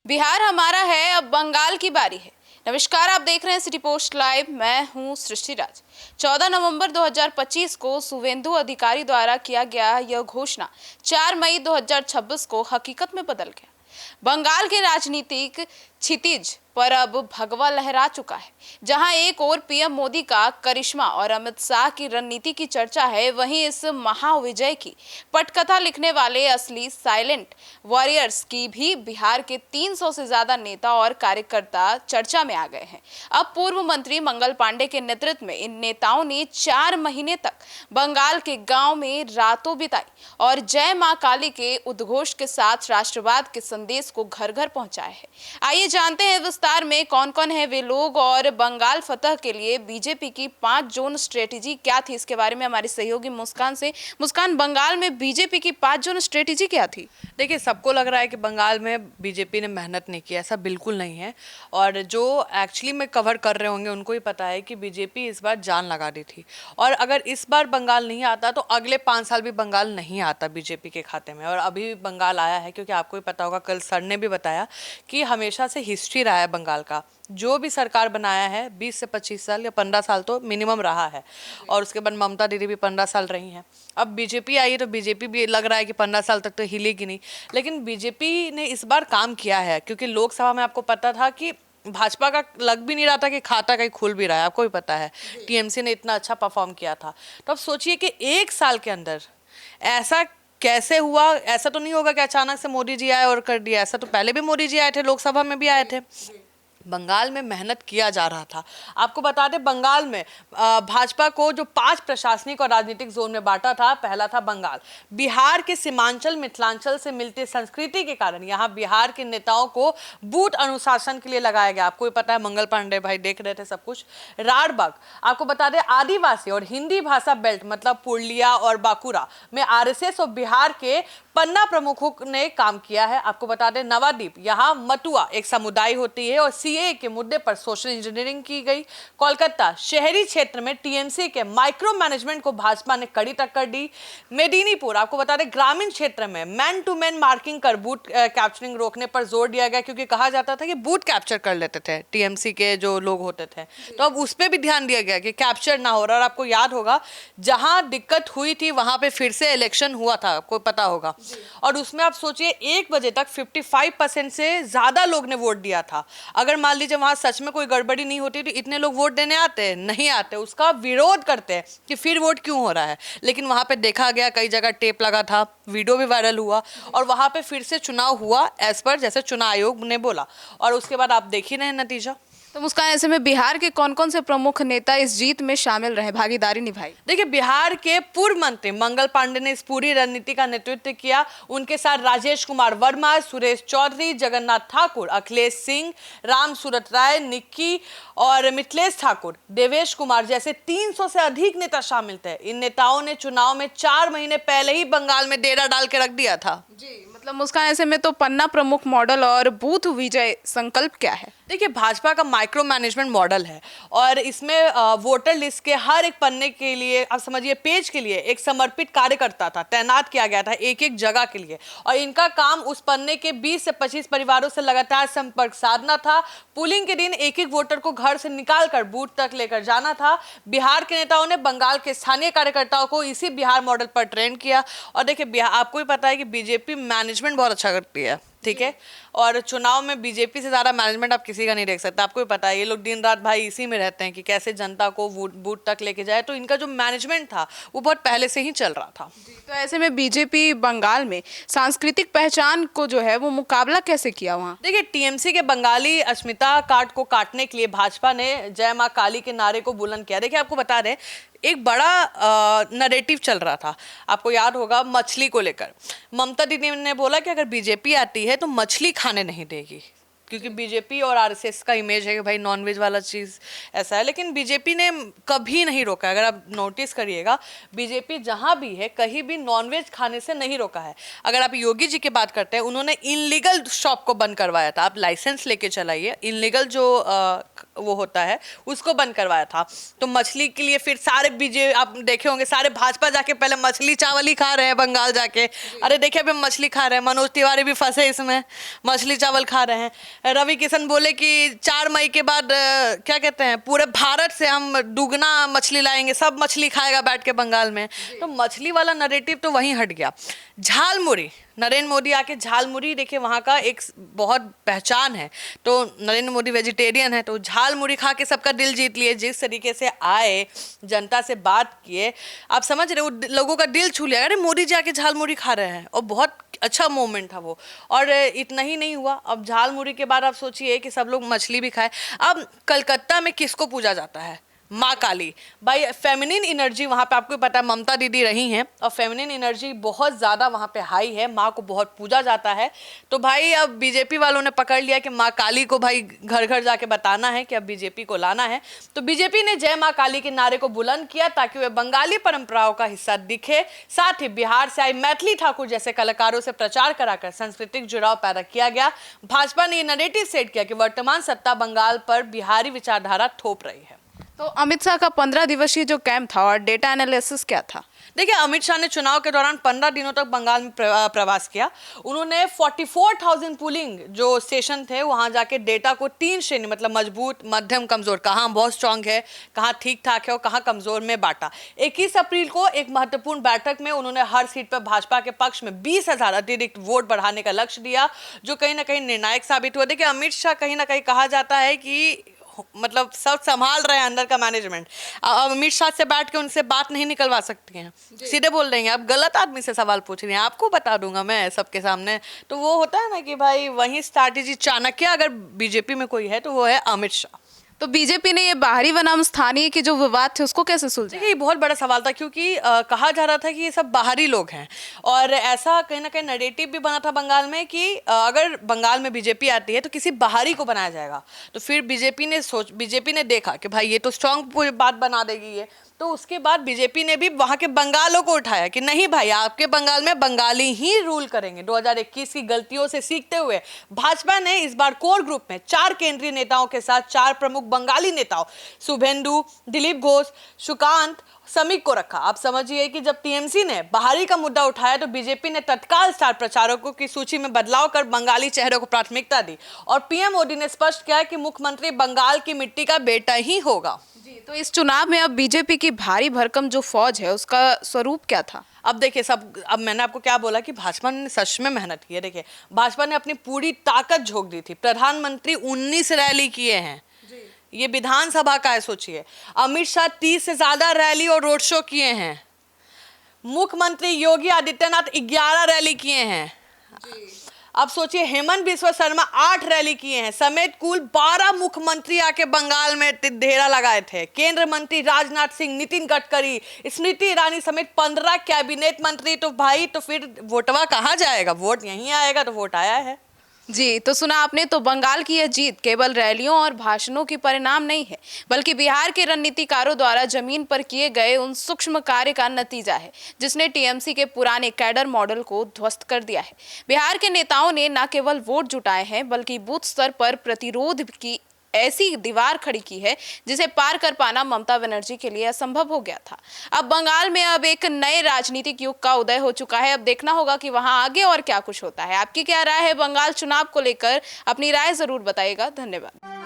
बिहार हमारा है, अब बंगाल की बारी है। नमस्कार, आप देख रहे हैं सिटी पोस्ट लाइव। मैं हूं सृष्टि राज। 14 नवंबर 2025 को शुभेंदु अधिकारी द्वारा किया गया यह घोषणा 4 मई 2026 को हकीकत में बदल गया। बंगाल के राजनीतिक क्षितिज पर अब भगवा लहरा चुका है। जहां एक ओर पीएम मोदी का करिश्मा और अमित शाह की रणनीति की चर्चा है, वहीं इस महाविजय की पटकथा लिखने वाले असली साइलेंट वॉरियर्स की भी बिहार के 300 से ज्यादा नेता और कार्यकर्ता चर्चा में आ गए हैं। अब पूर्व मंत्री मंगल पांडे के नेतृत्व में इन नेताओं ने 4 महीने तक बंगाल के गांव में रातों बिताई और जय मां काली के उद्घोष के साथ राष्ट्रवाद के संदेश को घर घर पहुंचाया है। आइए जानते हैं विस्तार में कौन कौन है वे लोग और बंगाल फतह के लिए बीजेपी की 5 जोन स्ट्रेटेजी क्या थी। इसके बारे में हमारी सहयोगी मुस्कान से। मुस्कान, बंगाल में बीजेपी की 5 जोन स्ट्रेटेजी क्या थी? देखिए, सबको लग रहा है कि बंगाल में बीजेपी ने मेहनत नहीं की, ऐसा बिल्कुल नहीं है। और जो एक्चुअली में कवर कर रहे होंगे उनको ही पता है कि बीजेपी इस बार जान लगा दी थी। और अगर इस बार बंगाल नहीं आता तो अगले 5 साल भी बंगाल नहीं आता बीजेपी के खाते में। और अभी बंगाल आया है क्योंकि आपको ही पता होगा, कल सर ने भी बताया कि हमेशा से हिस्ट्री रहा है बंगाल का। जो भी सरकार बनाया है 20 से 25 साल या 15 साल तो मिनिमम रहा है। और उसके बाद ममता दीदी भी 15 साल रही हैं। अब बीजेपी आई है तो बीजेपी भी लग रहा है कि 15 साल तक तो हिलेगी नहीं। लेकिन बीजेपी ने इस बार काम किया है, क्योंकि लोकसभा में आपको पता था कि भाजपा का लग भी नहीं रहा था कि खाता कहीं खुल भी रहा है। आपको भी पता है टीएमसी ने इतना अच्छा परफॉर्म किया था। तो अब सोचिए कि 1 साल के अंदर ऐसा कैसे हुआ। ऐसा तो नहीं होगा कि अचानक से मोदी जी आए और कर दिया। ऐसा तो पहले भी मोदी जी आए थे, लोकसभा में भी आए थे। बंगाल में मेहनत किया जा रहा था। आपको बता दें, बंगाल में भाजपा को जो 5 प्रशासनिक और राजनीतिक जोन में बांटा था, पहला था बंगाल। बिहार के सीमांचल मिथिलांचल से मिलती संस्कृति के कारण यहाँ बिहार के नेताओं को बूथ अनुशासन के लिए लगाया गया। आपको भी पता है, मंगल पांडे भाई देख रहे थे सब कुछ। राड़बाग, आपको बता दें, आदिवासी और हिंदी भाषा बेल्ट मतलब पुरलिया और बांकुरा में आरएसएस और बिहार के पन्ना प्रमुखों ने काम किया है। आपको बता दें, नवाद्वीप, यहाँ मटुआ एक समुदाय होती है और सीए के मुद्दे पर सोशल इंजीनियरिंग की गई। कोलकाता शहरी क्षेत्र में टीएमसी के माइक्रो मैनेजमेंट को भाजपा ने कड़ी टक्कर दी। मेदिनीपुर, आपको बता दें, ग्रामीण क्षेत्र में मैन टू मैन मार्किंग कर बूथ कैप्चरिंग रोकने पर जोर दिया गया, क्योंकि कहा जाता था कि बूथ कैप्चर कर लेते थे टीएमसी के जो लोग होते थे। तो अब उस पर भी ध्यान दिया गया कि कैप्चर ना हो रहा। और आपको याद होगा, जहां दिक्कत हुई थी वहां पे फिर से इलेक्शन हुआ था, आपको पता होगा। और उसमें आप सोचिए 1 बजे तक 55% से ज्यादा लोग ने वोट दिया था। अगर मान लीजिए वहां सच में कोई गड़बड़ी नहीं होती तो इतने लोग वोट देने आते नहीं आते, उसका विरोध करते हैं कि फिर वोट क्यों हो रहा है। लेकिन वहां पे देखा गया, कई जगह टेप लगा था, वीडियो भी वायरल हुआ और वहां पे फिर से चुनाव हुआ एज पर जैसे चुनाव आयोग ने बोला। और उसके बाद आप देख ही रहे नतीजा। तो मुस्कान, ऐसे में बिहार के कौन कौन से प्रमुख नेता इस जीत में शामिल रहे, भागीदारी निभाई? देखिए, बिहार के पूर्व मंत्री मंगल पांडे ने इस पूरी रणनीति का नेतृत्व किया। उनके साथ राजेश कुमार वर्मा, सुरेश चौधरी, जगन्नाथ ठाकुर, अखिलेश सिंह, राम सूरत राय, निक्की और मिथिलेश ठाकुर, देवेश कुमार जैसे 300 से अधिक नेता शामिल थे। इन नेताओं ने चुनाव में 4 महीने पहले ही बंगाल में डेरा डाल के रख दिया था। जी, मतलब मुस्कान, ऐसे में तो पन्ना प्रमुख मॉडल और बूथ विजय संकल्प क्या है? देखिए, भाजपा का माइक्रो मैनेजमेंट मॉडल है और इसमें वोटर लिस्ट के हर एक पन्ने के लिए, आप समझिए पेज के लिए, एक समर्पित कार्यकर्ता था, तैनात किया गया था एक एक जगह के लिए। और इनका काम उस पन्ने के 20 से 25 परिवारों से लगातार संपर्क साधना था। पोलिंग के दिन एक एक वोटर को घर से निकाल कर बूथ तक लेकर जाना था। बिहार के नेताओं ने बंगाल के स्थानीय कार्यकर्ताओं को इसी बिहार मॉडल पर ट्रेन किया। और देखिए, आपको भी पता है कि बीजेपी मैनेजमेंट बहुत अच्छा करती है, ठीक है। और चुनाव में बीजेपी से ज्यादा मैनेजमेंट आप किसी का नहीं देख सकते। आपको भी पता है, ये लोग दिन रात भाई इसी में रहते हैं कि कैसे जनता को बूथ तक लेके जाए। तो इनका जो मैनेजमेंट था वो बहुत पहले से ही चल रहा था। तो ऐसे में बीजेपी बंगाल में सांस्कृतिक पहचान को जो है वो मुकाबला कैसे किया वहाँ? देखिए, टीएमसी के बंगाली अस्मिता कार्ड को काटने के लिए भाजपा ने जय मां काली के नारे को बुलंद किया। देखिए, आपको बता दें, एक बड़ा नरेटिव चल रहा था, आपको याद होगा, मछली को लेकर। ममता दीदी ने बोला कि अगर बीजेपी आती है तो मछली खाने नहीं देगी, क्योंकि बीजेपी और आरएसएस का इमेज है कि भाई नॉनवेज वाला चीज़ ऐसा है। लेकिन बीजेपी ने कभी नहीं रोका। अगर आप नोटिस करिएगा, बीजेपी जहाँ भी है कहीं भी नॉनवेज खाने से नहीं रोका है। अगर आप योगी जी की बात करते हैं, उन्होंने इनलीगल शॉप को बंद करवाया था। आप लाइसेंस लेके चलाइए, इनलीगल जो वो होता है उसको बंद करवाया था। तो मछली के लिए फिर सारे बीजे आप देखे होंगे, सारे भाजपा जाके पहले मछली चावल ही खा रहे हैं बंगाल जाके। अरे देखिए अभी मछली खा रहे हैं, मनोज तिवारी भी फंसे इसमें, मछली चावल खा रहे हैं। रवि किशन बोले कि 4 मई के बाद क्या कहते हैं, पूरे भारत से हम दुगना मछली लाएंगे, सब मछली खाएगा बैठ के बंगाल में। तो मछली वाला नरेटिव तो वहीं हट गया। झालमुड़ी, नरेंद्र मोदी आके झालमुड़ी, देखिए वहाँ का एक बहुत पहचान है। तो नरेंद्र मोदी वेजिटेरियन है, तो झालमुड़ी खा के सबका दिल जीत लिए। जिस तरीके से आए, जनता से बात किए, आप समझ रहे हो, लोगों का दिल छू लिया। अरे मोदी जी आके झालमुड़ी खा रहे हैं, और बहुत अच्छा मोमेंट था वो। और इतना ही नहीं हुआ, अब झालमुड़ी के बाद आप सोचिए कि सब लोग मछली भी खाए। अब कलकत्ता में किसको पूजा जाता है? माँ काली। भाई फेमिनिन एनर्जी वहाँ पे, आपको पता है ममता दीदी रही हैं, और फेमिनिन एनर्जी बहुत ज़्यादा वहाँ पे हाई है, माँ को बहुत पूजा जाता है। तो भाई अब बीजेपी वालों ने पकड़ लिया कि माँ काली को भाई घर घर जाके बताना है कि अब बीजेपी को लाना है। तो बीजेपी ने जय माँ काली के नारे को बुलंद किया ताकि वे बंगाली परंपराओं का हिस्सा दिखे। साथ ही बिहार से आई मैथिली ठाकुर जैसे कलाकारों से प्रचार कराकर सांस्कृतिक जुड़ाव पैदा किया गया। भाजपा ने ये नैरेटिव सेट किया कि वर्तमान सत्ता बंगाल पर बिहारी विचारधारा थोप रही है। तो अमित शाह का 15 दिवसीय जो कैंप था और डेटा एनालिसिस क्या था? देखिए अमित शाह ने चुनाव के दौरान 15 दिनों तक बंगाल में प्रवास किया। उन्होंने 44,000 पुलिंग जो स्टेशन थे वहां जाके डेटा को 3 श्रेणी, मतलब मजबूत, मध्यम, कमजोर, कहाँ बहुत स्ट्रांग है, कहाँ ठीक ठाक है और कहाँ कमजोर में बांटा। 21 अप्रैल को एक महत्वपूर्ण बैठक में उन्होंने हर सीट पर भाजपा के पक्ष में 20,000 अतिरिक्त वोट बढ़ाने का लक्ष्य दिया, जो कहीं ना कहीं निर्णायक साबित हुआ। देखिए अमित शाह कहीं ना कहीं कहा जाता है कि मतलब सब संभाल रहे हैं अंदर का मैनेजमेंट। अमित शाह से बैठ के उनसे बात नहीं निकलवा सकती हैं, सीधे बोल देंगे आप गलत आदमी से सवाल पूछ रही हैं, आपको बता दूंगा मैं सबके सामने। तो वो होता है ना कि भाई वही स्ट्रैटेजी चाणक्य अगर बीजेपी में कोई है तो वो है अमित शाह। तो बीजेपी ने ये बाहरी बनाम स्थानीय के जो विवाद थे उसको कैसे सुलझाया? देखिए ये बहुत बड़ा सवाल था, क्योंकि कहा जा रहा था कि ये सब बाहरी लोग हैं, और ऐसा कहीं ना कहीं नैरेटिव भी बना था बंगाल में कि अगर बंगाल में बीजेपी आती है तो किसी बाहरी को बनाया जाएगा। तो फिर बीजेपी ने देखा कि भाई ये तो स्ट्रांग बात बना देगी ये, तो उसके बाद बीजेपी ने भी वहां के बंगालों को उठाया कि नहीं भाई आपके बंगाल में बंगाली ही रूल करेंगे। 2021 की गलतियों से सीखते हुए भाजपा ने इस बार कोर ग्रुप में 4 केंद्रीय नेताओं के साथ 4 प्रमुख बंगाली नेताओं शुभेंदु, दिलीप घोष, सुकांत, समीक को रखा। आप समझिए कि जब टीएमसी ने बाहरी का मुद्दा उठाया तो बीजेपी ने तत्काल स्टार प्रचारकों की सूची में बदलाव कर बंगाली चेहरों को प्राथमिकता दी, और पीएम मोदी ने स्पष्ट किया कि मुख्यमंत्री बंगाल की मिट्टी का बेटा ही होगा। तो इस चुनाव में अब बीजेपी की भारी भरकम जो फौज है उसका स्वरूप क्या था? अब देखिए अब मैंने आपको क्या बोला कि भाजपा ने सच में मेहनत की है। देखिए भाजपा ने अपनी पूरी ताकत झोंक दी थी। प्रधानमंत्री 19 रैली किए हैं, ये विधानसभा का है सोचिए। अमित शाह 30 से ज्यादा रैली और रोड शो किए हैं। मुख्यमंत्री योगी आदित्यनाथ 11 रैली किए हैं। अब सोचिए हेमंत बिस्वा शर्मा 8 रैली किए हैं, समेत कुल 12 मुख्यमंत्री आके बंगाल में ढेरा लगाए थे। केंद्र मंत्री राजनाथ सिंह, नितिन गडकरी, स्मृति ईरानी समेत 15 कैबिनेट मंत्री। तो भाई तो फिर वोटवा कहाँ जाएगा? वोट यहीं आएगा, तो वोट आया है। जी, तो सुना आपने। तो बंगाल की यह जीत केवल रैलियों और भाषणों की परिणाम नहीं है, बल्कि बिहार के रणनीतिकारों द्वारा जमीन पर किए गए उन सूक्ष्म कार्य का नतीजा है जिसने टीएमसी के पुराने कैडर मॉडल को ध्वस्त कर दिया है। बिहार के नेताओं ने न केवल वोट जुटाए हैं, बल्कि बूथ स्तर पर प्रतिरोध की ऐसी दीवार खड़ी की है जिसे पार कर पाना ममता बनर्जी के लिए असंभव हो गया था। अब बंगाल में अब एक नए राजनीतिक युग का उदय हो चुका है। अब देखना होगा कि वहां आगे और क्या कुछ होता है। आपकी क्या राय है बंगाल चुनाव को लेकर? अपनी राय जरूर बताइएगा। धन्यवाद।